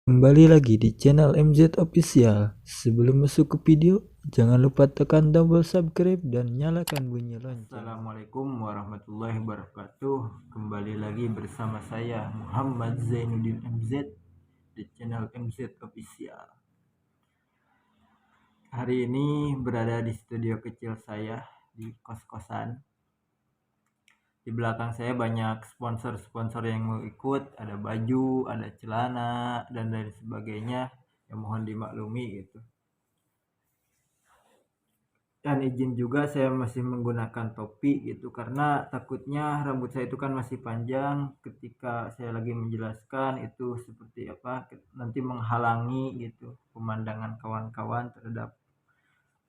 Kembali lagi di channel MZ Official. Sebelum masuk ke video, jangan lupa tekan tombol subscribe dan nyalakan bunyi lonceng. Assalamualaikum warahmatullahi wabarakatuh. Kembali lagi bersama saya Muhammad Zainuddin MZ di channel MZ Official. Hari ini berada di studio kecil saya di kos-kosan. Di belakang saya banyak sponsor-sponsor yang mau ikut, ada baju, ada celana dan lain sebagainya. Yang mohon dimaklumi gitu. Dan izin juga saya masih menggunakan topi gitu karena takutnya rambut saya itu kan masih panjang, ketika saya lagi menjelaskan itu seperti apa nanti menghalangi gitu pemandangan kawan-kawan terhadap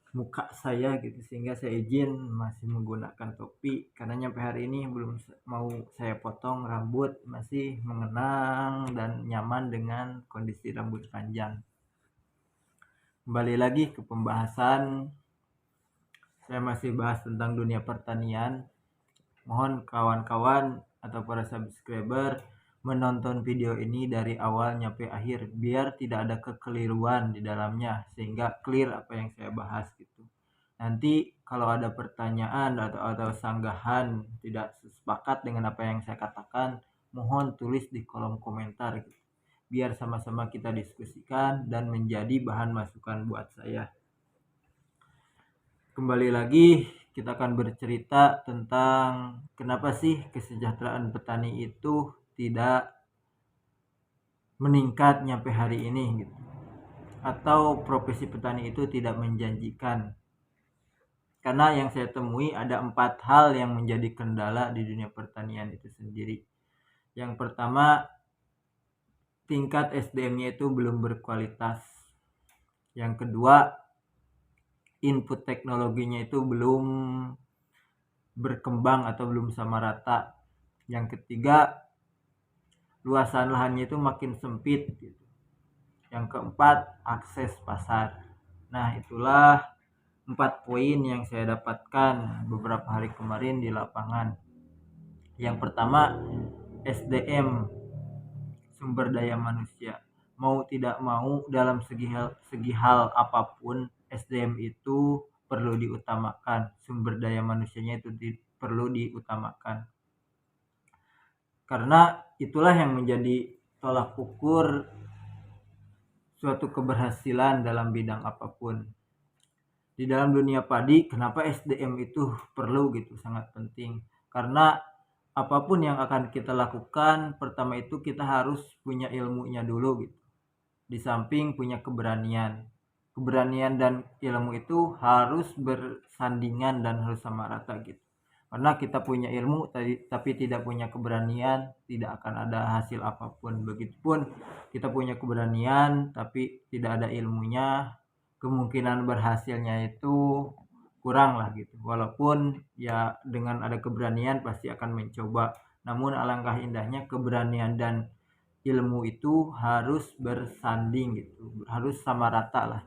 muka saya gitu, sehingga saya izin masih menggunakan topi karena nyampe hari ini belum mau saya potong rambut, masih mengenang dan nyaman dengan kondisi rambut panjang. Kembali lagi ke pembahasan, saya masih bahas tentang dunia pertanian. Mohon kawan-kawan atau para subscriber menonton video ini dari awal sampai akhir biar tidak ada kekeliruan di dalamnya, sehingga clear apa yang saya bahas gitu. Nanti kalau ada pertanyaan atau sanggahan tidak sepakat dengan apa yang saya katakan, mohon tulis di kolom komentar gitu. Biar sama-sama kita diskusikan dan menjadi bahan masukan buat saya. Kembali lagi kita akan bercerita tentang kenapa sih kesejahteraan petani itu tidak meningkat nyampe hari ini gitu. Atau profesi petani itu tidak menjanjikan. Karena yang saya temui ada 4 hal yang menjadi kendala di dunia pertanian itu sendiri. Yang pertama, tingkat SDM-nya itu belum berkualitas. Yang kedua, input teknologinya itu belum berkembang atau belum sama rata. Yang ketiga, luasan lahannya itu makin sempit gitu. Yang keempat, akses pasar. Nah, itulah 4 poin yang saya dapatkan beberapa hari kemarin di lapangan. Yang pertama, SDM, sumber daya manusia. Mau tidak mau dalam segi hal apapun, SDM itu perlu diutamakan. Sumber daya manusianya itu perlu diutamakan. Karena itulah yang menjadi tolak ukur suatu keberhasilan dalam bidang apapun. Di dalam dunia padi, kenapa SDM itu perlu gitu, sangat penting. Karena apapun yang akan kita lakukan, pertama itu kita harus punya ilmunya dulu gitu. Di samping punya keberanian. Keberanian dan ilmu itu harus bersandingan dan harus sama rata gitu. Karena kita punya ilmu tapi tidak punya keberanian, tidak akan ada hasil apapun. Begitupun kita punya keberanian tapi tidak ada ilmunya, kemungkinan berhasilnya itu kurang lah gitu. Walaupun ya dengan ada keberanian pasti akan mencoba. Namun alangkah indahnya keberanian dan ilmu itu harus bersanding gitu, harus sama rata lah.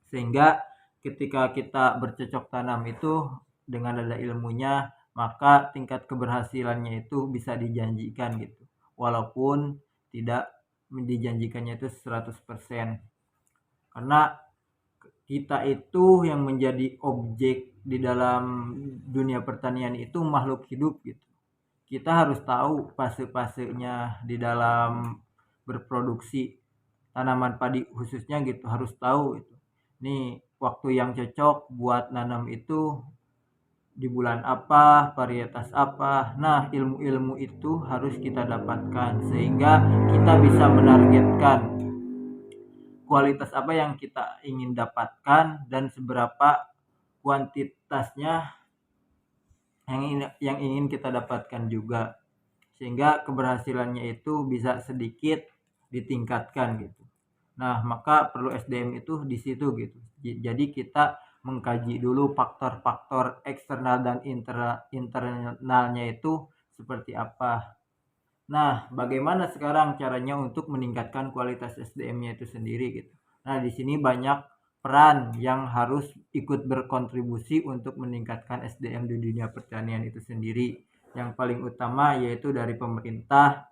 Sehingga ketika kita bercocok tanam itu dengan ada ilmunya, maka tingkat keberhasilannya itu bisa dijanjikan gitu. Walaupun tidak dijanjikannya itu 100%. Karena kita itu yang menjadi objek di dalam dunia pertanian itu makhluk hidup gitu. Kita harus tahu fase-fasenya di dalam berproduksi tanaman padi khususnya gitu, harus tahu itu. Nih waktu yang cocok buat nanam itu di bulan apa, varietas apa. Nah, ilmu-ilmu itu harus kita dapatkan sehingga kita bisa menargetkan kualitas apa yang kita ingin dapatkan dan seberapa kuantitasnya yang ingin kita dapatkan juga, sehingga keberhasilannya itu bisa sedikit ditingkatkan gitu. Nah, maka perlu SDM itu di situ gitu. Jadi kita mengkaji dulu faktor-faktor eksternal dan internalnya itu seperti apa. Nah, bagaimana sekarang caranya untuk meningkatkan kualitas SDM-nya itu sendiri gitu. Nah, di sini banyak peran yang harus ikut berkontribusi untuk meningkatkan SDM di dunia pertanian itu sendiri. Yang paling utama yaitu dari pemerintah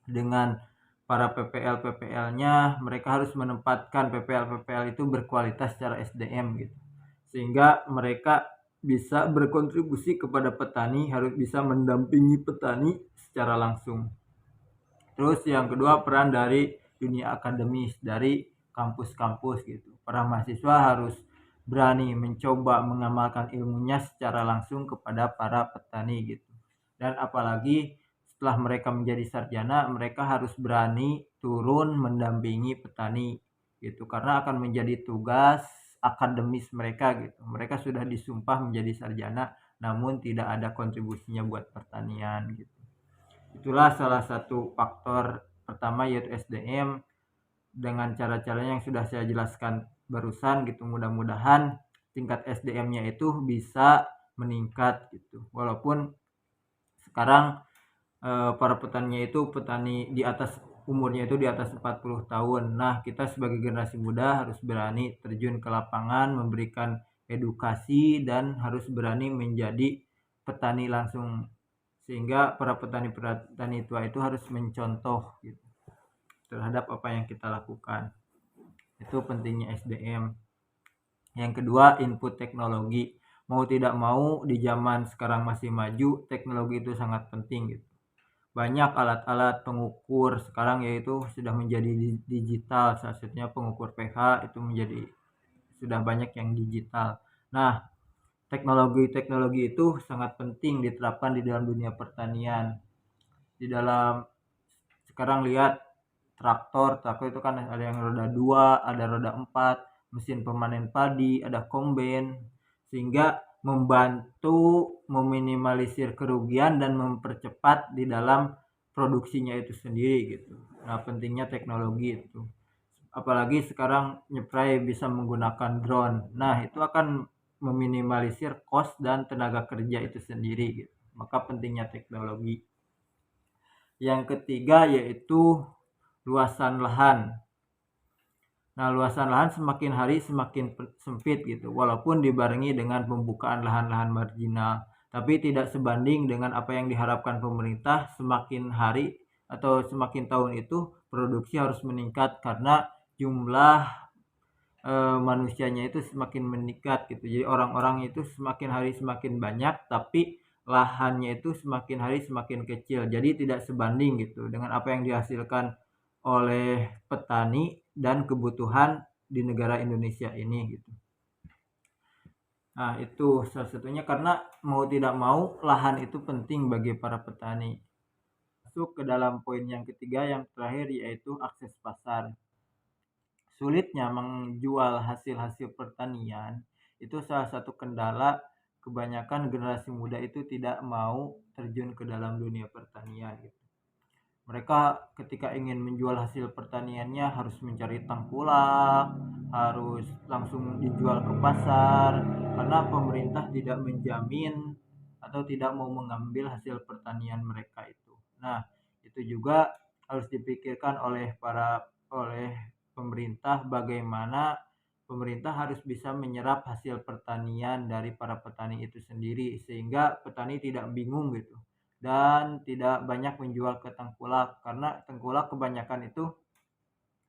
dengan para PPL-PPL-nya mereka harus menempatkan PPL-PPL itu berkualitas secara SDM gitu. Sehingga mereka bisa berkontribusi kepada petani, harus bisa mendampingi petani secara langsung. Terus yang kedua, peran dari dunia akademis, dari kampus-kampus gitu. Para mahasiswa harus berani mencoba mengamalkan ilmunya secara langsung kepada para petani gitu. Dan apalagi setelah mereka menjadi sarjana, mereka harus berani turun mendampingi petani gitu, karena akan menjadi tugas akademis mereka gitu. Mereka sudah disumpah menjadi sarjana namun tidak ada kontribusinya buat pertanian gitu. Itulah salah satu faktor pertama, yaitu SDM dengan cara-caranya yang sudah saya jelaskan barusan gitu. Mudah-mudahan tingkat SDM-nya itu bisa meningkat gitu. Walaupun sekarang para petaninya itu petani di atas umurnya itu di atas 40 tahun. Nah, kita sebagai generasi muda harus berani terjun ke lapangan, memberikan edukasi dan harus berani menjadi petani langsung, sehingga para petani tua itu harus mencontoh gitu terhadap apa yang kita lakukan. Itu pentingnya SDM. Yang kedua, input teknologi. Mau tidak mau di zaman sekarang masih maju, teknologi itu sangat penting gitu. Banyak alat-alat pengukur sekarang yaitu sudah menjadi digital, salah satunya pengukur pH itu menjadi sudah banyak yang digital. Nah, teknologi-teknologi itu sangat penting diterapkan di dalam dunia pertanian. Di dalam sekarang lihat traktor itu kan ada yang roda 2, ada roda 4, mesin pemanen padi, ada kombain, sehingga membantu meminimalisir kerugian dan mempercepat di dalam produksinya itu sendiri gitu. Nah, pentingnya teknologi itu. Apalagi sekarang nyepray bisa menggunakan drone. Nah, itu akan meminimalisir cost dan tenaga kerja itu sendiri gitu. Maka pentingnya teknologi. Yang ketiga yaitu luasan lahan. Nah, luasan lahan semakin hari semakin sempit gitu, walaupun dibarengi dengan pembukaan lahan-lahan marginal, tapi tidak sebanding dengan apa yang diharapkan pemerintah. Semakin hari atau semakin tahun itu produksi harus meningkat karena jumlah manusianya itu semakin meningkat gitu. Jadi orang-orang itu semakin hari semakin banyak, tapi lahannya itu semakin hari semakin kecil. Jadi tidak sebanding gitu dengan apa yang dihasilkan oleh petani dan kebutuhan di negara Indonesia ini gitu. Nah, itu salah satunya karena mau tidak mau lahan itu penting bagi para petani. Masuk ke dalam poin yang ketiga yang terakhir yaitu akses pasar. Sulitnya menjual hasil-hasil pertanian itu salah satu kendala kebanyakan generasi muda itu tidak mau terjun ke dalam dunia pertanian gitu. Mereka ketika ingin menjual hasil pertaniannya harus mencari tengkulak, harus langsung dijual ke pasar karena pemerintah tidak menjamin atau tidak mau mengambil hasil pertanian mereka itu. Nah, itu juga harus dipikirkan oleh pemerintah, bagaimana pemerintah harus bisa menyerap hasil pertanian dari para petani itu sendiri sehingga petani tidak bingung gitu dan tidak banyak menjual ke tengkulak, karena tengkulak kebanyakan itu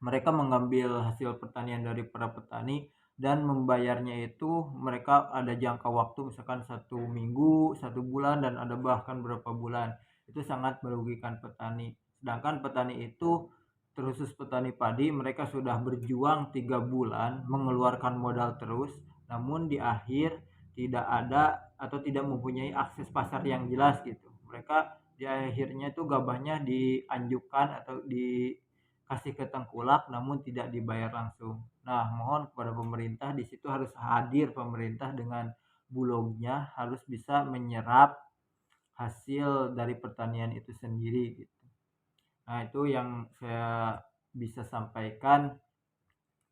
mereka mengambil hasil pertanian dari para petani dan membayarnya itu mereka ada jangka waktu misalkan 1 minggu, 1 bulan, dan ada bahkan berapa bulan. Itu sangat merugikan petani. Sedangkan petani itu terkhusus petani padi mereka sudah berjuang 3 bulan mengeluarkan modal terus, namun di akhir tidak ada atau tidak mempunyai akses pasar yang jelas gitu. Mereka di akhirnya itu gabahnya dianjukkan atau dikasih ke tengkulak namun tidak dibayar langsung. Nah, mohon kepada pemerintah di situ harus hadir, pemerintah dengan bulognya harus bisa menyerap hasil dari pertanian itu sendiri gitu. Nah, itu yang saya bisa sampaikan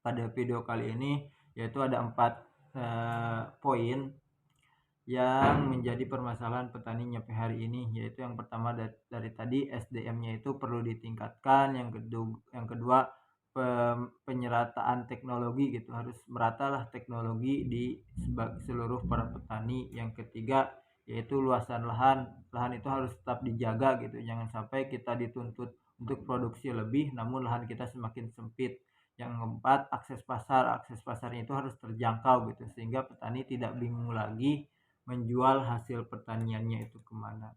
pada video kali ini, yaitu ada 4 poin yang menjadi permasalahan petani nyampe hari ini, yaitu yang pertama dari tadi SDM-nya itu perlu ditingkatkan, yang kedua penyerataan teknologi gitu, harus meratalah teknologi di seluruh para petani. Yang ketiga yaitu luasan lahan itu harus tetap dijaga gitu, jangan sampai kita dituntut untuk produksi lebih, namun lahan kita semakin sempit. Yang keempat, akses pasarnya itu harus terjangkau gitu, sehingga petani tidak bingung lagi menjual hasil pertaniannya itu kemana.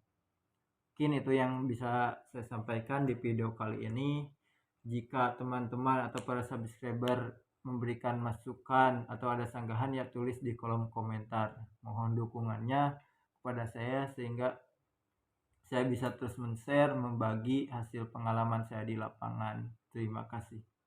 Mungkin itu yang bisa saya sampaikan di video kali ini. Jika teman-teman atau para subscriber memberikan masukan atau ada sanggahan, ya tulis di kolom komentar. Mohon dukungannya kepada saya sehingga saya bisa terus men-share, membagi hasil pengalaman saya di lapangan. Terima kasih.